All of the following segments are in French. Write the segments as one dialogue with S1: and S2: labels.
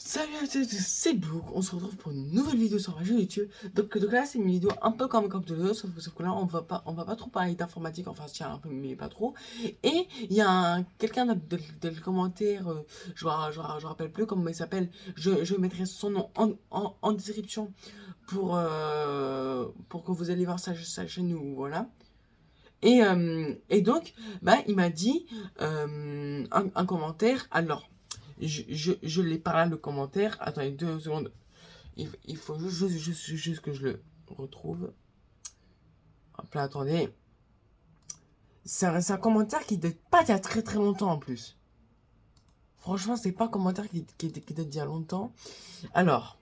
S1: Salut à tous, c'est Book, on se retrouve pour une nouvelle vidéo sur ma chaîne YouTube. Donc là c'est une vidéo un peu comme de l'autre, sauf que là on va pas trop parler d'informatique, enfin tiens un peu mais pas trop. Et il y a quelqu'un dans le commentaire, je rappelle plus comment il s'appelle, je mettrai son nom en description pour que vous allez voir sa chaîne ou voilà. Et donc, bah, il m'a dit un commentaire. Alors, je l'ai par là le commentaire. Attendez 2 secondes. Il faut juste que je le retrouve. Hop là, attendez. C'est un commentaire qui date pas d'il y a très très longtemps en plus. Franchement, c'est pas un commentaire qui date d'il y a longtemps. Alors,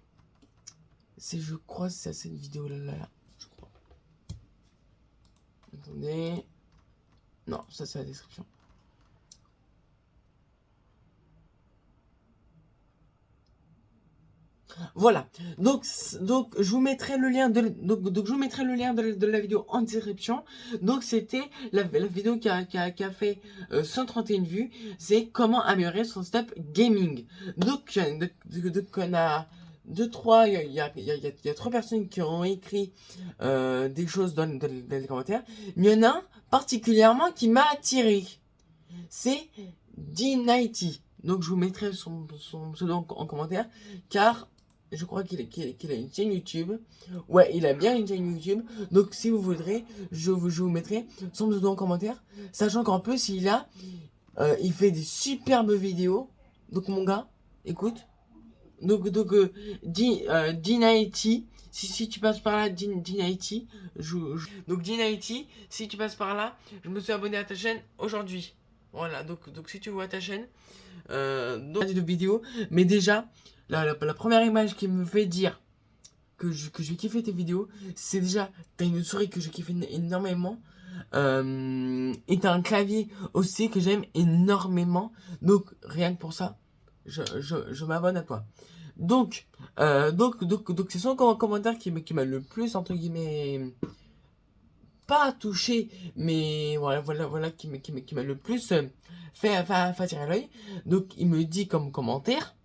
S1: je crois, c'est à cette vidéo là. Je crois. Attendez. Non, ça c'est la description. Voilà. Donc je vous mettrai le lien je vous mettrai le lien de la vidéo en description. Donc c'était la vidéo qui a fait 131 vues. C'est comment améliorer son step gaming. Donc on a deux, trois, il y a trois personnes qui ont écrit des choses dans les commentaires. Mais il y en a un particulièrement qui m'a attiré. C'est D90. Donc je vous mettrai son pseudo en commentaire car je crois qu'il a une chaîne YouTube. Ouais, il a bien une chaîne YouTube. Donc si vous voudrez, je vous mettrai son pseudo en commentaire. Sachant qu'en plus il fait des superbes vidéos. Donc mon gars, écoute. Donc D90, si tu passes par là, D90, donc D90, si tu passes par là, je me suis abonné à ta chaîne aujourd'hui. Voilà, donc si tu vois ta chaîne, de vidéos, mais déjà, la première image qui me fait dire que je vais kiffer tes vidéos, c'est déjà, t'as une souris que je kiffe énormément, et t'as un clavier aussi que j'aime énormément, donc rien que pour ça, je m'abonne à toi. Donc c'est son commentaire qui m'a le plus, entre guillemets, pas touché, mais voilà qui m'a le plus fait attirer l'œil. Donc il me dit comme commentaire,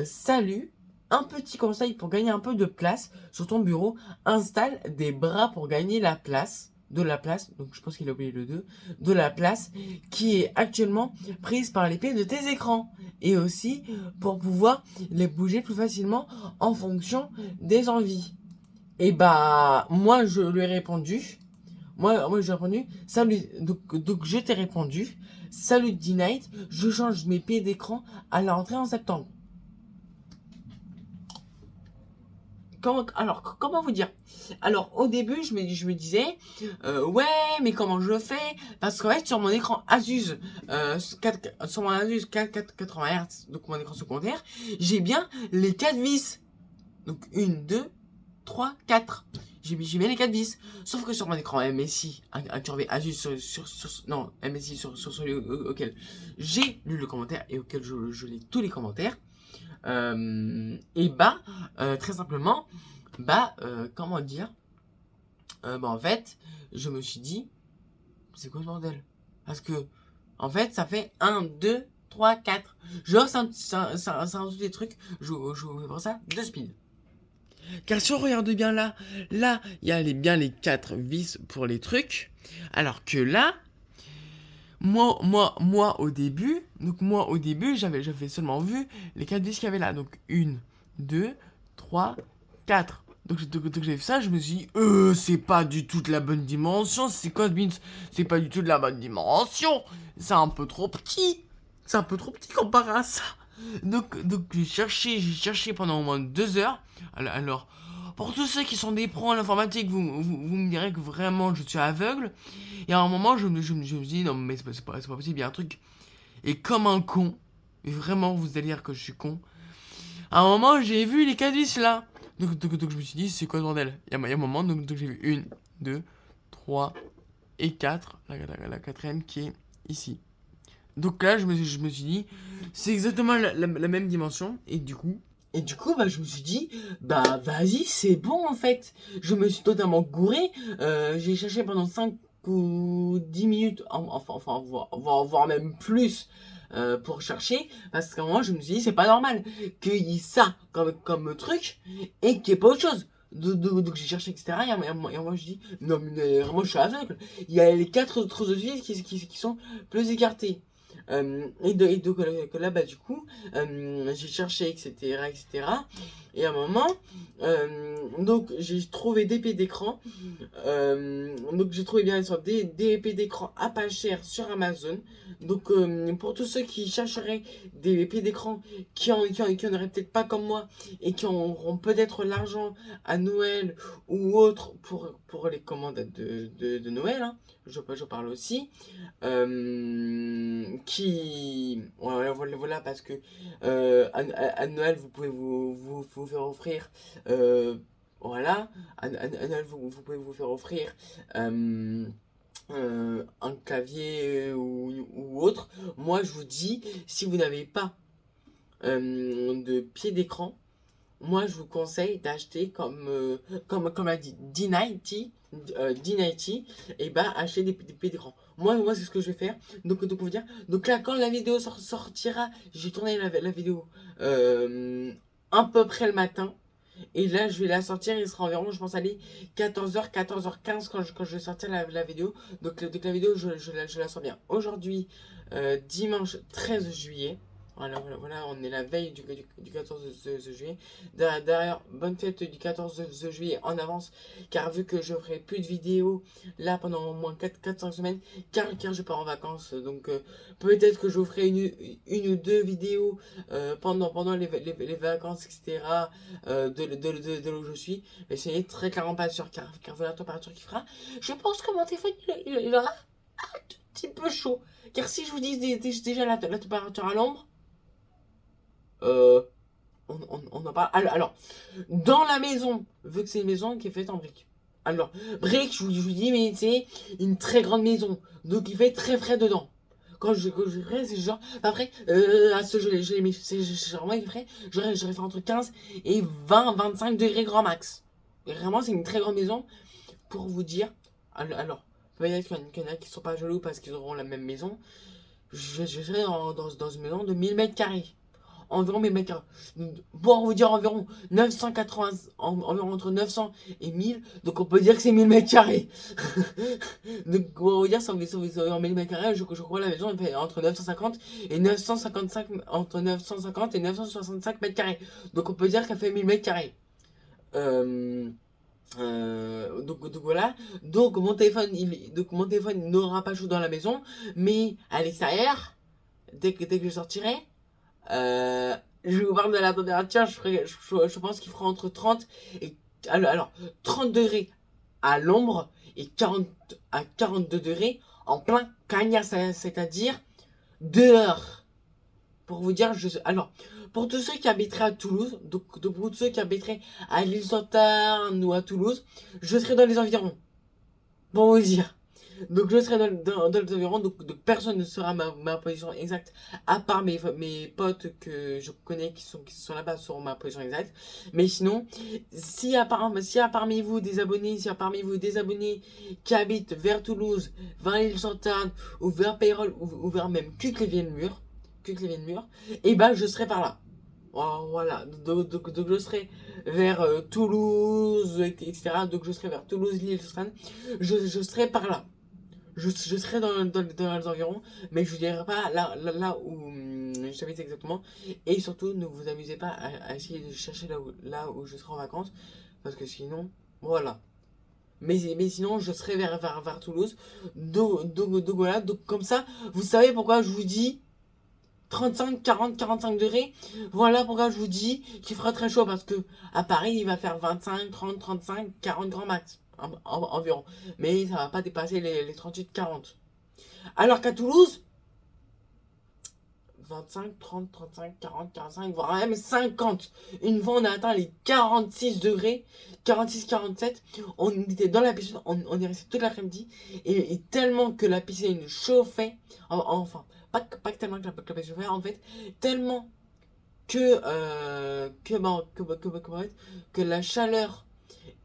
S1: salut, un petit conseil pour gagner un peu de place sur ton bureau, installe des bras pour gagner de la place, donc je pense qu'il a oublié le 2, de la place qui est actuellement prise par les pieds de tes écrans. Et aussi pour pouvoir les bouger plus facilement en fonction des envies. Et bah, moi je lui ai répondu, j'ai répondu, salut, donc je t'ai répondu, salut D-Night, je change mes pieds d'écran à la rentrée en septembre. Comment vous dire? Alors, au début, je me disais, ouais, mais comment je fais? Parce qu'en fait, sur mon écran Asus, sur mon Asus 480 Hz, donc mon écran secondaire, j'ai bien les 4 vis. Donc, 1, 2, 3, 4. J'ai bien les 4 vis. Sauf que sur mon écran MSI, un curvé Asus non, MSI sur celui auquel j'ai lu le commentaire et auquel je lis tous les commentaires, et bah, très simplement, bah, comment dire, bah en fait, je me suis dit, c'est quoi ce bordel? Parce que, en fait, ça fait 1, 2, 3, 4. Genre, c'est un des trucs, je vous pour ça, de speed. Car si on regarde bien là, il y a bien les 4 vis pour les trucs, alors que là, moi au début, j'avais seulement vu les 4 vis qu'il y avait là. Donc 1, 2, 3, 4. Donc j'ai vu ça, je me suis dit, c'est pas du tout de la bonne dimension, c'est quoi Beans? C'est pas du tout de la bonne dimension, c'est un peu trop petit. C'est un peu trop petit comparé à ça. Donc j'ai cherché pendant au moins 2 heures. Alors, pour tous ceux qui sont des pros en informatique, vous me direz que vraiment je suis aveugle. Et à un moment, je me dis, non, mais c'est pas possible, il y a un truc. Et comme un con, et vraiment, vous allez dire que je suis con, à un moment, j'ai vu les caddies là. Donc je me suis dit, c'est quoi ce bordel? Il y a un moment, donc j'ai vu 1, 2, 3 et 4. La quatrième qui est ici. Donc là, je me suis dit, c'est exactement la même dimension. Et du coup, bah, je me suis dit, bah, vas-y, c'est bon, en fait. Je me suis totalement gouré. J'ai cherché pendant 5 ou 10 minutes, voire même plus, pour chercher, parce qu'à un moment je me suis dit c'est pas normal qu'il y ait ça comme truc et qu'il n'y ait pas autre chose. Donc j'ai cherché, etc. Et moi je dis non mais vraiment je suis aveugle. Il y a les 4 autres villes qui sont plus écartées. Donc que là bah du coup j'ai cherché, etc., etc. Et à un moment donc j'ai trouvé des épées d'écran. Donc j'ai trouvé bien sûr des épées d'écran à pas cher sur Amazon. Donc pour tous ceux qui chercheraient des épées d'écran qui en auraient peut-être pas comme moi et qui auront peut-être l'argent à Noël ou autre pour les commandes de Noël, hein, je parle aussi, qui voilà parce que à Noël vous pouvez vous faire offrir voilà, à Noël vous pouvez vous faire offrir un clavier ou autre. Moi je vous dis, si vous n'avez pas de pied d'écran, moi je vous conseille d'acheter comme a dit D90, et bah acheter des pieds d'écran. Moi c'est ce que je vais faire. Donc vous dire. Donc là quand la vidéo sortira, j'ai tourné la vidéo à peu près le matin. Et là, je vais la sortir, il sera environ, je pense, aller 14h, 14h15 quand je vais sortir la vidéo. Donc la vidéo, je la sors bien. Aujourd'hui, dimanche 13 juillet. Voilà, on est la veille du 14 juillet. D'ailleurs, bonne fête du 14 juillet en avance, car vu que je ferai plus de vidéos là pendant au moins 4-5 semaines, car je pars en vacances. Donc peut-être que je vous ferai une ou deux vidéos pendant les vacances, etc. De là où je suis. Mais c'est très clairement pas sûr, car vu la température qu'il fera, je pense que mon téléphone il aura un tout petit peu chaud. Car si je vous dis déjà la température à l'ombre, euh, on en parle. Alors, dans la maison, vu que c'est une maison qui est faite en briques. Alors, briques, je vous dis, mais c'est une très grande maison. Donc il fait très frais dedans. Quand je ferai, c'est genre. Après, à ce jeu, c'est genre, il ferait, j'aurais fait entre 15 et 25 degrés grand max. Et vraiment, c'est une très grande maison. Pour vous dire. Alors peut-être qu'il y en a qui sont pas jaloux parce qu'ils auront la même maison. Je serai dans une maison de 1000 mètres carrés. Environ 1000 mètres carrés. Pour vous dire environ 980, environ entre 900 et 1000. Donc on peut dire que c'est 1000 mètres carrés. Donc on va vous dire, si en 1000 mètres carrés, je crois que la maison elle fait entre 950 et 955, entre 950 et 965 mètres carrés. Donc on peut dire qu'elle fait 1000 mètres carrés. Euh, donc voilà. Donc mon téléphone n'aura pas chaud dans la maison, mais à l'extérieur, dès que je sortirai, euh, je vous parle de la température, je pense qu'il fera entre 30 et... Alors 30 degrés à l'ombre et 40 à 42 degrés en plein cagnard, c'est-à-dire dehors. Pour vous dire, alors, pour tous ceux qui habiteraient à Toulouse, donc pour tous ceux qui habiteraient à l'île Saint-Anne ou à Toulouse, je serai dans les environs. Pour vous dire. Donc je serai dans les environs, donc personne ne saura ma position exacte, à part mes potes que je connais qui sont là-bas sauront ma position exacte. Mais sinon, s'il y a parmi vous des abonnés, qui habitent vers Toulouse, vers l'île Sainte-Anne, ou vers Pérols, ou vers même Cuclevier-le-Mur, et ben je serai par là. Oh, voilà, donc je serai vers Toulouse, etc. Donc je serai vers Toulouse, l'île Sainte-Anne, je serai par là. Je serai dans les environs, mais je ne dirai pas là où j'habite exactement. Et surtout, ne vous amusez pas à essayer de chercher là où je serai en vacances, parce que sinon, voilà. Mais sinon, je serai vers Toulouse. Donc voilà, donc comme ça, vous savez pourquoi je vous dis 35, 40, 45 degrés. Voilà pourquoi je vous dis qu'il fera très chaud, parce que à Paris, il va faire 25, 30, 35, 40 grands max environ. Mais ça va pas dépasser les 38, 40. Alors qu'à Toulouse, 25, 30, 35, 40, 45, voire même 50. Une fois on a atteint les 46 degrés, 46, 47, on était dans la piscine, on est resté toute l'après-midi, et tellement que la piscine chauffait, enfin, pas tellement que la piscine chauffait, en fait, tellement que la chaleur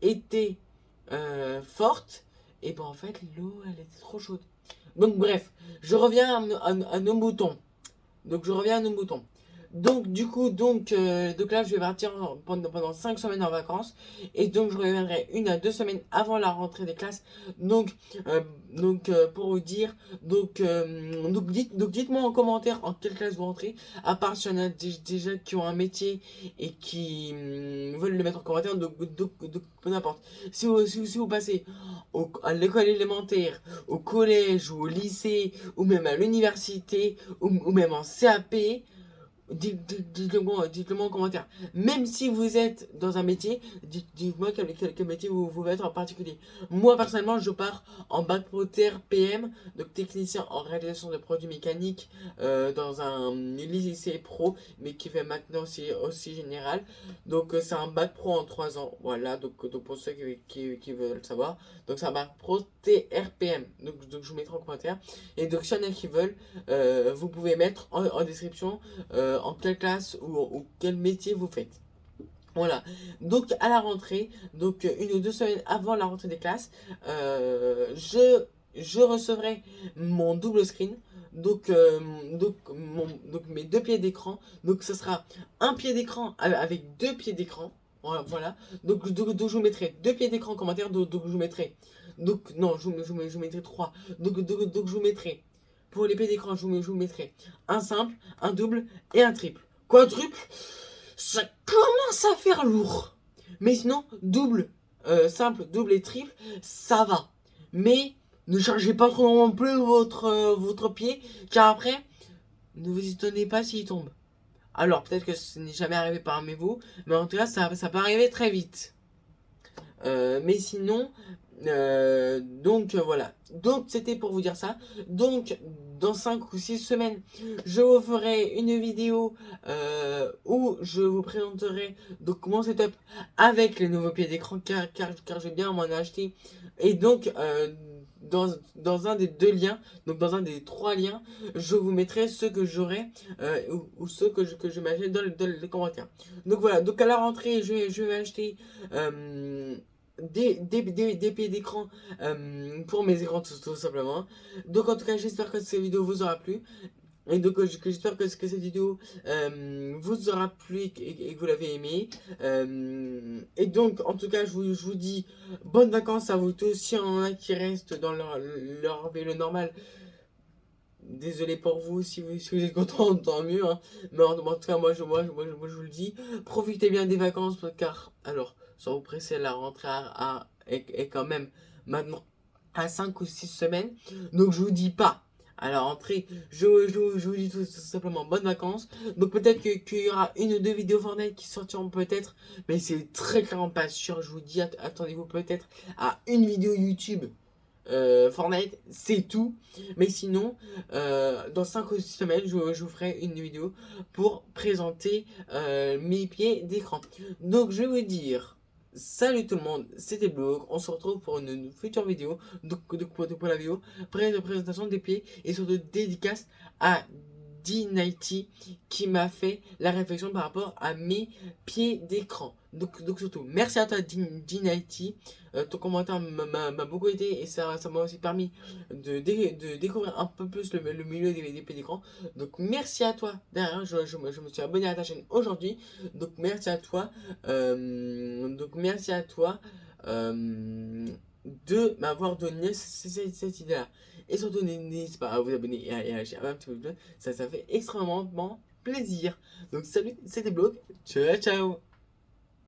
S1: était forte, et ben en fait l'eau elle était trop chaude. Donc bref, je reviens à nos moutons. Donc je reviens à nos moutons. Donc du coup, donc là je vais partir pendant 5 semaines en vacances. Et donc je reviendrai 1 à 2 semaines avant la rentrée des classes. Donc, pour vous dire, dites-moi en commentaire en quelle classe vous rentrez. À part s'il y en a déjà qui ont un métier et qui veulent le mettre en commentaire. Donc peu importe. Si vous passez à l'école élémentaire, au collège ou au lycée, ou même à l'université, ou même en CAP, dites-le moi en commentaire. Même si vous êtes dans un métier, dites-moi quel métier vous faites en particulier. Moi, personnellement, je pars en bac pro terre PM, donc technicien en réalisation de produits mécaniques dans un lycée pro, mais qui fait maintenant aussi général. Donc, c'est un bac pro en 3 ans. Voilà, donc pour ceux qui veulent savoir. Donc, c'est un bac pro TRPM. Donc, je vous mettrai en commentaire. Et donc, s'il y en a qui veulent, vous pouvez mettre en description en quelle classe ou quel métier vous faites. Voilà, donc à la rentrée, donc 1 ou 2 semaines avant la rentrée des classes, je recevrai mon double screen, donc mes 2 pieds d'écran, donc ce sera un pied d'écran avec 2 pieds d'écran, voilà, donc je vous mettrai 2 pieds d'écran en commentaire, donc je vous mettrai, donc non, je vous mettrai 3, donc je vous mettrai, pour les pieds d'écran, je vous mettrai un simple, un double et un triple. Quadruple, ça commence à faire lourd. Mais sinon, double, simple, double et triple, ça va. Mais ne chargez pas trop non plus votre pied, car après, ne vous étonnez pas s'il tombe. Alors, peut-être que ce n'est jamais arrivé parmi vous, mais en tout cas, ça peut arriver très vite. Mais sinon, voilà. Donc, c'était pour vous dire ça. Donc, dans 5 ou 6 semaines, je vous ferai une vidéo où je vous présenterai donc mon setup avec les nouveaux pieds d'écran car j'ai bien m'en acheter. Et donc, dans un des 2 liens, donc dans un des 3 liens, je vous mettrai ceux que j'aurai ou ceux que je m'achète dans les commentaires. Donc voilà, donc à la rentrée, je vais acheter des pieds d'écran pour mes écrans tout simplement. Donc en tout cas j'espère que cette vidéo vous aura plu. Et donc j'espère que cette vidéo vous aura plu et que vous l'avez aimé. Et donc en tout cas je vous dis bonnes vacances à vous tous. S'il y en a qui restent dans leur vélo normal, désolé pour vous, si vous êtes content, tant mieux. Hein. Mais en tout cas, moi, je vous le dis, profitez bien des vacances, car, alors, sans vous presser, la rentrée est quand même maintenant à 5 ou 6 semaines. Donc, je vous dis pas à la rentrée, je vous dis tout simplement bonnes vacances. Donc, peut-être qu'il y aura 1 ou 2 vidéos Fortnite qui sortiront, peut-être, mais c'est très clairement pas sûr. Je vous dis, attendez-vous peut-être à une vidéo YouTube. Fortnite, c'est tout. Mais sinon, dans 5 ou 6 semaines, je vous ferai une vidéo pour présenter mes pieds d'écran. Donc, je vais vous dire, salut tout le monde, c'était Blog. On se retrouve pour une future vidéo. Donc pour la vidéo, présentation des pieds et surtout dédicace à D90 qui m'a fait la réflexion par rapport à mes pieds d'écran. Donc surtout, merci à toi D90. Ton commentaire m'a beaucoup aidé et ça m'a aussi permis de découvrir un peu plus le milieu des pieds d'écran. Donc merci à toi. Derrière, je me suis abonné à ta chaîne aujourd'hui. Donc merci à toi. De m'avoir donné cette idée-là. Et surtout, n'hésitez pas à vous abonner et à lâcher un petit peu de ça fait extrêmement plaisir. Donc salut, c'était Bloc. Ciao, ciao.